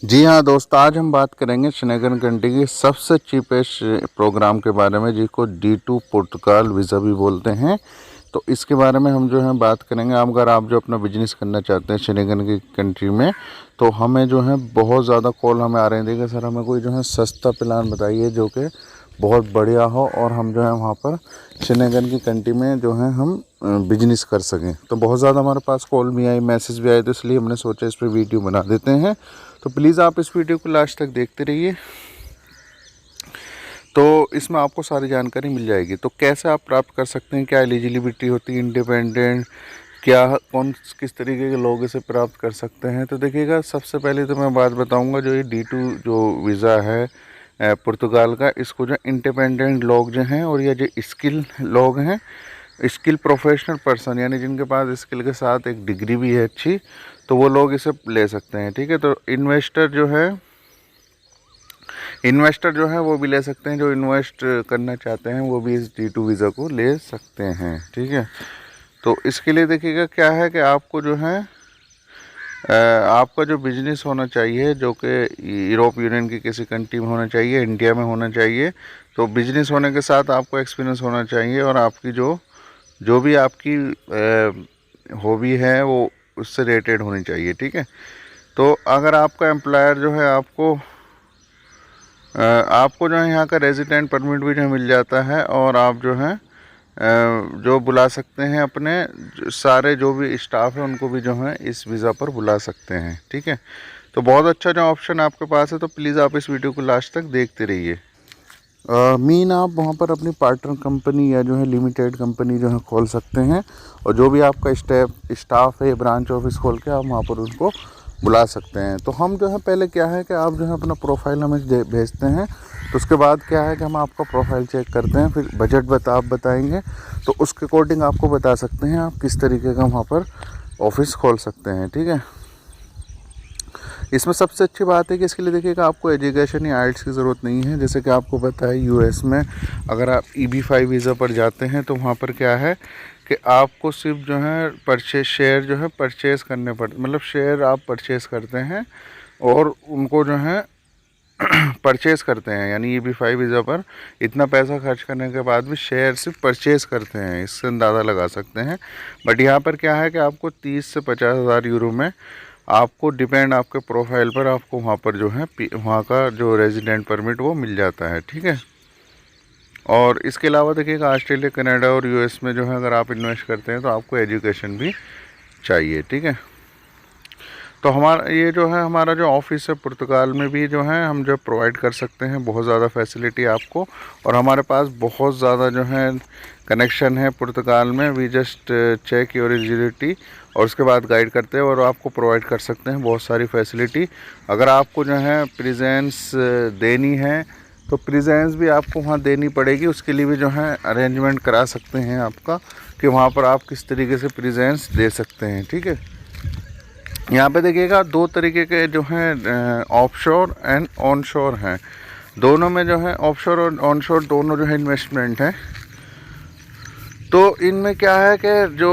जी हाँ दोस्त, आज हम बात करेंगे शेनेगन कंट्री की सबसे चीपेस्ट प्रोग्राम के बारे में, जिसको D2 पुर्तगाल वीज़ा भी बोलते हैं। तो इसके बारे में हम जो है बात करेंगे। अगर आप जो अपना बिजनेस करना चाहते हैं शेनेगन की कंट्री में, तो हमें जो है बहुत ज़्यादा कॉल हमें आ रहे हैं। देखिए सर, हमें कोई जो है सस्ता प्लान बताइए जो कि बहुत बढ़िया हो और हम जो है वहाँ पर शेनेगन की कंट्री में जो है हम बिजनेस कर सकें। तो बहुत ज़्यादा हमारे पास कॉल भी आई, मैसेज भी आए, तो इसलिए हमने सोचा इस पर वीडियो बना देते हैं। तो प्लीज़ आप इस वीडियो को लास्ट तक देखते रहिए, तो इसमें आपको सारी जानकारी मिल जाएगी। तो कैसे आप प्राप्त कर सकते हैं, क्या एलिजिबिलिटी होती है, इंडिपेंडेंट क्या, कौन किस तरीके के लोग इसे प्राप्त कर सकते हैं। तो देखिएगा, सबसे पहले तो मैं बात बताऊंगा, जो ये D2 जो वीज़ा है पुर्तगाल का, इसको जो इंडिपेंडेंट लोग जो हैं और या जो स्किल लोग हैं, स्किल प्रोफेशनल पर्सन, यानी जिनके पास स्किल के साथ एक डिग्री भी है अच्छी, तो वो लोग इसे ले सकते हैं। ठीक है, तो इन्वेस्टर जो है वो भी ले सकते हैं। जो इन्वेस्ट करना चाहते हैं वो भी इस D2 वीज़ा को ले सकते हैं। ठीक है, तो इसके लिए देखिएगा क्या है कि आपको जो है आपका जो बिजनेस होना चाहिए, जो कि यूरोप यूनियन की किसी कंट्री में होना चाहिए, इंडिया में होना चाहिए। तो बिजनेस होने के साथ आपको एक्सपीरियंस होना चाहिए, और आपकी जो जो भी आपकी हॉबी है वो उससे रिलेटेड होनी चाहिए। ठीक है, तो अगर आपका एम्प्लॉयर जो है आपको जो है यहाँ का रेजिडेंट परमिट भी जो है मिल जाता है, और आप जो है जो बुला सकते हैं अपने सारे जो भी स्टाफ है उनको भी जो है इस वीज़ा पर बुला सकते हैं। ठीक है, तो बहुत अच्छा जो ऑप्शन आपके पास है, तो प्लीज़ आप इस वीडियो को लास्ट तक देखते रहिए। मीन आप वहाँ पर अपनी पार्टनर कंपनी या जो है लिमिटेड कंपनी जो है खोल सकते हैं, और जो भी आपका स्टाफ है, ब्रांच ऑफिस खोल के आप वहाँ पर उनको बुला सकते हैं। तो हम जो है पहले क्या है कि आप जो है अपना प्रोफाइल हमें भेजते हैं, तो उसके बाद क्या है कि हम आपका प्रोफाइल चेक करते हैं, फिर बजट आप बताएंगे, तो उसके अकॉर्डिंग आपको बता सकते हैं आप किस तरीके का वहाँ पर ऑफिस खोल सकते हैं। ठीक है, इसमें सबसे अच्छी बात है कि इसके लिए देखिएगा आपको एजुकेशन या आइल्स की ज़रूरत नहीं है। जैसे कि आपको पता है US में अगर आप EB-5 वीज़ा पर जाते हैं, तो वहाँ पर क्या है कि आपको सिर्फ जो है शेयर जो है परचेज़ करने पड़ते, मतलब शेयर आप परचेज़ करते हैं और उनको जो है परचेज़ करते हैं, यानी EB-5 वीज़ा पर इतना पैसा खर्च करने के बाद भी शेयर सिर्फ परचेज़ करते हैं, इससे अंदाज़ा लगा सकते हैं। बट यहाँ पर क्या है कि आपको 30 से 50 हज़ार यूरो में, आपको डिपेंड आपके प्रोफाइल पर, आपको वहाँ पर जो है वहाँ का जो रेजिडेंट परमिट वो मिल जाता है। ठीक है, और इसके अलावा देखिएगा ऑस्ट्रेलिया, कनाडा और US में जो है अगर आप इन्वेस्ट करते हैं तो आपको एजुकेशन भी चाहिए। ठीक है, तो हमारा जो ऑफिस है पुर्तगाल में भी जो है हम जो प्रोवाइड कर सकते हैं बहुत ज़्यादा फैसिलिटी आपको, और हमारे पास बहुत ज़्यादा जो है कनेक्शन है पुर्तगाल में। We just check your eligibility और उसके बाद गाइड करते हैं और आपको प्रोवाइड कर सकते हैं बहुत सारी फैसिलिटी। अगर आपको जो है प्रेजेंस देनी है, तो प्रेजेंस भी आपको वहाँ देनी पड़ेगी, उसके लिए भी जो है अरेंजमेंट करा सकते हैं आपका, कि वहाँ पर आप किस तरीके से प्रेजेंस दे सकते हैं। ठीक है, यहाँ पे देखिएगा दो तरीके के जो हैं ऑफशोर एंड ऑनशोर हैं। दोनों में जो है ऑफशोर और ऑनशोर दोनों जो है इन्वेस्टमेंट है। तो इनमें क्या है कि जो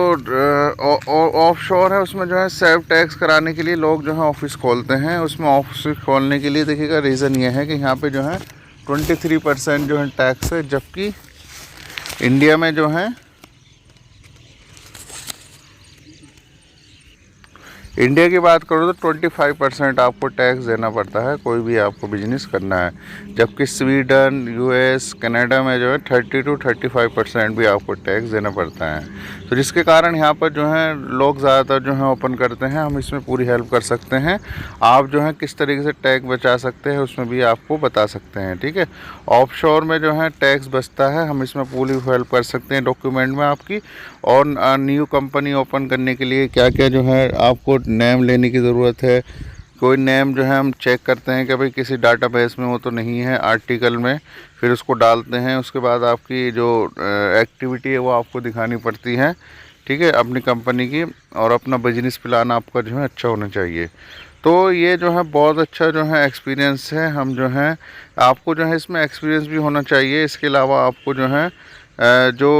ऑफशोर है उसमें जो है सेल्फ टैक्स कराने के लिए लोग जो है ऑफिस खोलते हैं। उसमें ऑफिस खोलने के लिए देखिएगा रीज़न ये है कि यहाँ पे जो है 23% जो है टैक्स है, जबकि इंडिया में जो है इंडिया की बात करो तो 25% आपको टैक्स देना पड़ता है कोई भी आपको बिजनेस करना है, जबकि स्वीडन, US, कनाडा में जो है 30 to 35% भी आपको टैक्स देना पड़ता है। तो जिसके कारण यहाँ पर जो है लोग ज़्यादातर जो है ओपन करते हैं। हम इसमें पूरी हेल्प कर सकते हैं, आप जो है किस तरीके से टैक्स बचा सकते हैं उसमें भी आपको बता सकते हैं। ठीक है, ऑफशोर में जो है टैक्स बचता है, हम इसमें पूरी हेल्प कर सकते हैं डॉक्यूमेंट में आपकी। और न्यू कंपनी ओपन करने के लिए क्या क्या जो है आपको नेम लेने की ज़रूरत है। कोई नेम जो है हम चेक करते हैं कि भाई किसी डाटाबेस में वो तो नहीं है, आर्टिकल में, फिर उसको डालते हैं। उसके बाद आपकी जो एक्टिविटी है वो आपको दिखानी पड़ती है। ठीक है, अपनी कंपनी की, और अपना बिजनेस प्लान आपका जो है अच्छा होना चाहिए। तो ये जो है बहुत अच्छा जो है एक्सपीरियंस है। हम जो है आपको जो है इसमें एक्सपीरियंस भी होना चाहिए। इसके अलावा आपको जो है जो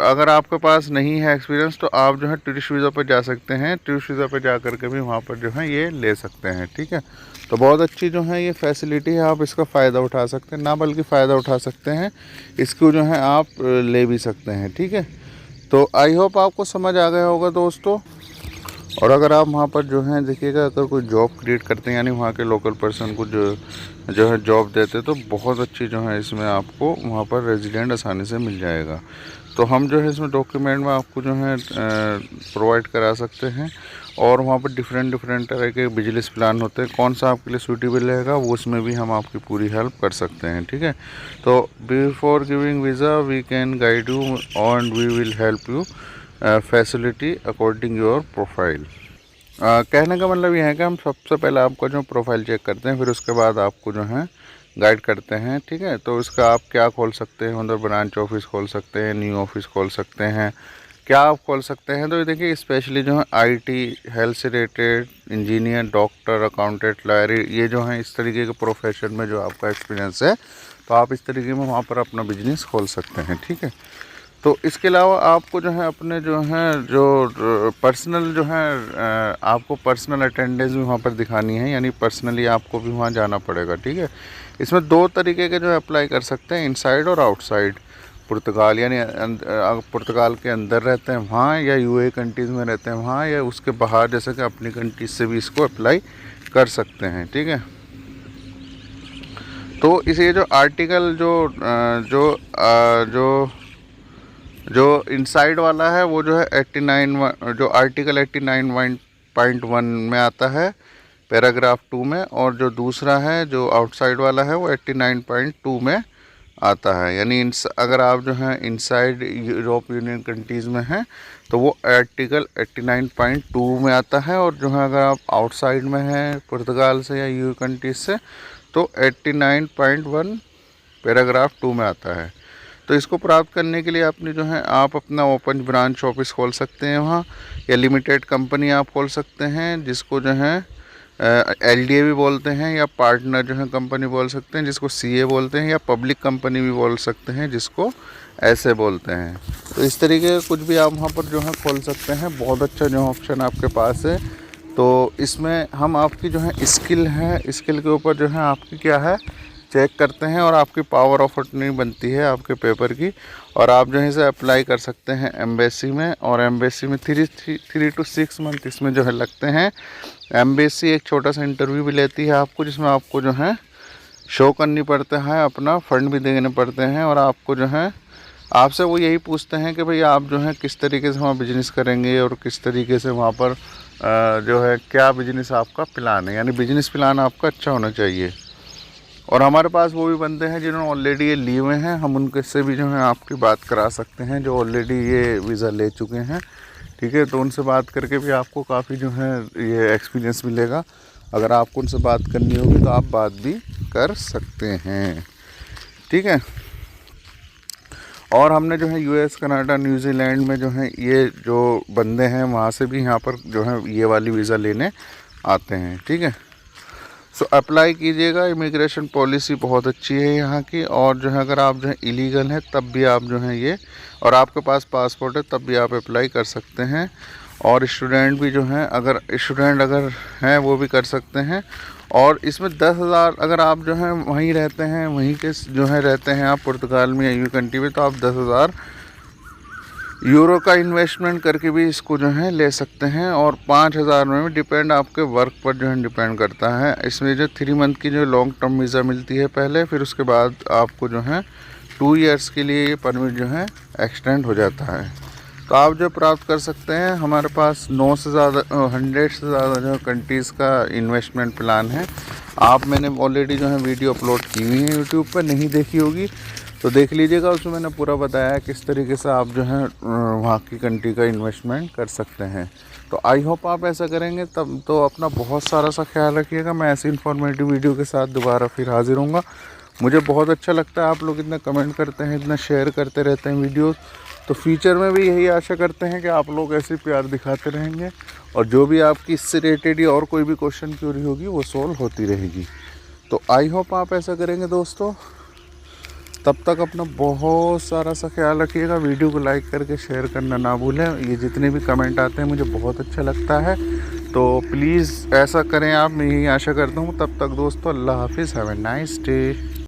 अगर आपके पास नहीं है एक्सपीरियंस तो आप जो है टूरिस्ट वीज़ा पर जा सकते हैं। टूरिस्ट वीज़ा पर जा कर के भी वहाँ पर जो है ये ले सकते हैं। ठीक है, तो बहुत अच्छी जो है ये फैसिलिटी है, आप इसका फ़ायदा उठा सकते हैं, ना बल्कि फ़ायदा उठा सकते हैं, इसको जो है आप ले भी सकते हैं। ठीक है, तो आई होप आपको समझ आ गया होगा दोस्तों। और अगर आप वहाँ पर जो है देखिएगा, अगर कोई जॉब क्रिएट करते हैं यानी वहाँ के लोकल पर्सन को जो है जॉब देते तो बहुत अच्छी जो है इसमें आपको वहाँ पर रेजिडेंट आसानी से मिल जाएगा। तो हम जो है इसमें डॉक्यूमेंट में आपको जो है प्रोवाइड करा सकते हैं। और वहाँ पर डिफरेंट तरह के बिजनेस प्लान होते हैं, कौन सा आपके लिए सूटेबल रहेगा वो उसमें भी हम आपकी पूरी हेल्प कर सकते हैं। ठीक है, तो before giving visa we can guide you and we will help you facility according your profile. कहने का मतलब यह है कि हम सबसे पहले आपका जो प्रोफाइल चेक करते हैं, फिर उसके बाद आपको जो है गाइड करते हैं। ठीक है, तो इसका आप क्या खोल सकते हैं, मतलब ब्रांच ऑफिस खोल सकते हैं, न्यू ऑफिस खोल सकते हैं, क्या आप खोल सकते हैं। तो ये देखिए स्पेशली जो है आईटी, हेल्थ से related, engineer, doctor, accountant, lawyer, ये जो है इस तरीके के प्रोफेशन में जो आपका एक्सपीरियंस है तो आप इस तरीके में वहाँ पर अपना बिजनेस खोल सकते हैं। ठीक है, तो इसके अलावा आपको जो है अपने जो है पर्सनल जो है आपको पर्सनल अटेंडेंस भी वहाँ पर दिखानी है, यानी पर्सनली आपको भी वहाँ जाना पड़ेगा। ठीक है, इसमें दो तरीके के जो है अप्लाई कर सकते हैं, इनसाइड और आउटसाइड। पुर्तगाल यानी पुर्तगाल के अंदर रहते हैं वहाँ, या यूए कंट्रीज़ में रहते हैं वहाँ, या उसके बाहर जैसे कि अपनी कंट्रीज से भी इसको अप्लाई कर सकते हैं। ठीक है, तो इसे जो आर्टिकल जो इनसाइड वाला है वो जो है 89 जो आर्टिकल 89.1 में आता है पैराग्राफ 2 में, और जो दूसरा है जो आउटसाइड वाला है वो 89.2 में आता है। यानी अगर आप जो है इनसाइड यूरोप यूनियन कंट्रीज़ में हैं तो वो आर्टिकल 89.2 में आता है, और जो है अगर आप आउटसाइड में हैं पुर्तगाल से या यू कंट्रीज से तो 89.1 पैराग्राफ 2 में आता है। तो इसको प्राप्त करने के लिए आपने जो है आप अपना ओपन ब्रांच ऑफिस खोल सकते हैं वहाँ, या लिमिटेड कंपनी आप खोल सकते हैं जिसको जो है एलडीए भी बोलते हैं, या पार्टनर जो है कंपनी बोल सकते हैं जिसको सीए बोलते हैं, या पब्लिक कंपनी भी बोल सकते हैं जिसको ऐसे बोलते हैं। तो इस तरीके का कुछ भी आप वहाँ पर जो है खोल सकते हैं, बहुत अच्छा जो ऑप्शन आपके पास है। तो इसमें हम आपकी जो है स्किल के ऊपर जो है आपकी क्या है चेक करते हैं, और आपकी पावर ऑफ अटर्नी बनती है आपके पेपर की, और आप जो है इसे अप्लाई कर सकते हैं एम्बेसी में। और एम्बेसी में 3 to 6 मंथ इसमें जो है लगते हैं। एम्बेसी एक छोटा सा इंटरव्यू भी लेती है आपको, जिसमें आपको जो है शो करनी पड़ता है, अपना फंड भी देने पड़ते हैं, और आपको जो है आपसे वो यही पूछते हैं कि भाई आप जो है किस तरीके से वहाँ बिजनेस करेंगे, और किस तरीके से वहाँ पर जो है क्या बिजनेस आपका प्लान है, यानी बिजनेस प्लान आपका अच्छा होना चाहिए। और हमारे पास वो भी बंदे हैं जिन्होंने ऑलरेडी ये लिए हुए हैं, हम उनके से भी जो है आपकी बात करा सकते हैं जो ऑलरेडी ये वीज़ा ले चुके हैं। ठीक है, तो उनसे बात करके भी आपको काफ़ी जो है ये एक्सपीरियंस मिलेगा। अगर आपको उनसे बात करनी होगी तो आप बात भी कर सकते हैं। ठीक है, और हमने जो है यूएस, कनाडा, न्यूजीलैंड में जो है ये जो बंदे हैं वहाँ से भी यहाँ पर जो है ये वाली वीज़ा लेने आते हैं। ठीक है, सो अप्लाई कीजिएगा, इमिग्रेशन पॉलिसी बहुत अच्छी है यहाँ की। और जो है अगर आप जो है इलीगल हैं तब भी आप जो है ये, और आपके पास पासपोर्ट है तब भी आप अप्लाई कर सकते हैं। और स्टूडेंट भी जो हैं अगर हैं वो भी कर सकते हैं। और इसमें 10,000 अगर आप जो है वहीं रहते हैं, वहीं के जो है रहते हैं आप पुर्तगाल में या यू कंट्री में, तो आप 10,000 यूरो का इन्वेस्टमेंट करके भी इसको जो है ले सकते हैं। और 5,000 में डिपेंड आपके वर्क पर जो है डिपेंड करता है। इसमें जो 3 मंथ की जो लॉन्ग टर्म वीज़ा मिलती है पहले, फिर उसके बाद आपको जो है 2 ईयर्स के लिए ये परमिट जो है एक्सटेंड हो जाता है। तो आप जो प्राप्त कर सकते हैं, हमारे पास 100 से ज़्यादा जो कंट्रीज़ का इन्वेस्टमेंट प्लान है। मैंने ऑलरेडी जो है वीडियो अपलोड की हुई है यूट्यूब पर, नहीं देखी होगी तो देख लीजिएगा, उसमें मैंने पूरा बताया है किस तरीके से आप जो है वहाँ की कंट्री का इन्वेस्टमेंट कर सकते हैं। तो आई होप आप ऐसा करेंगे, तब तो अपना बहुत सारा सा ख्याल रखिएगा। मैं ऐसी इन्फॉर्मेटिव वीडियो के साथ दोबारा फिर हाजिर होऊंगा। मुझे बहुत अच्छा लगता है आप लोग इतना कमेंट करते हैं, इतना शेयर करते रहते हैं वीडियोस। तो फ्यूचर में भी यही आशा करते हैं कि आप लोग ऐसे प्यार दिखाते रहेंगे, और जो भी आपकी इससे रिलेटेड या और कोई भी क्वेश्चन क्यूरी होगी वो सोल्व होती रहेगी। तो आई होप आप ऐसा करेंगे दोस्तों। तब तक अपना बहुत सारा सा ख्याल रखिएगा। वीडियो को लाइक करके शेयर करना ना भूलें। ये जितने भी कमेंट आते हैं मुझे बहुत अच्छा लगता है, तो प्लीज़ ऐसा करें आप, मैं यही आशा करता हूँ। तब तक दोस्तों अल्लाह हाफिज़, हैव ए नाइस डे।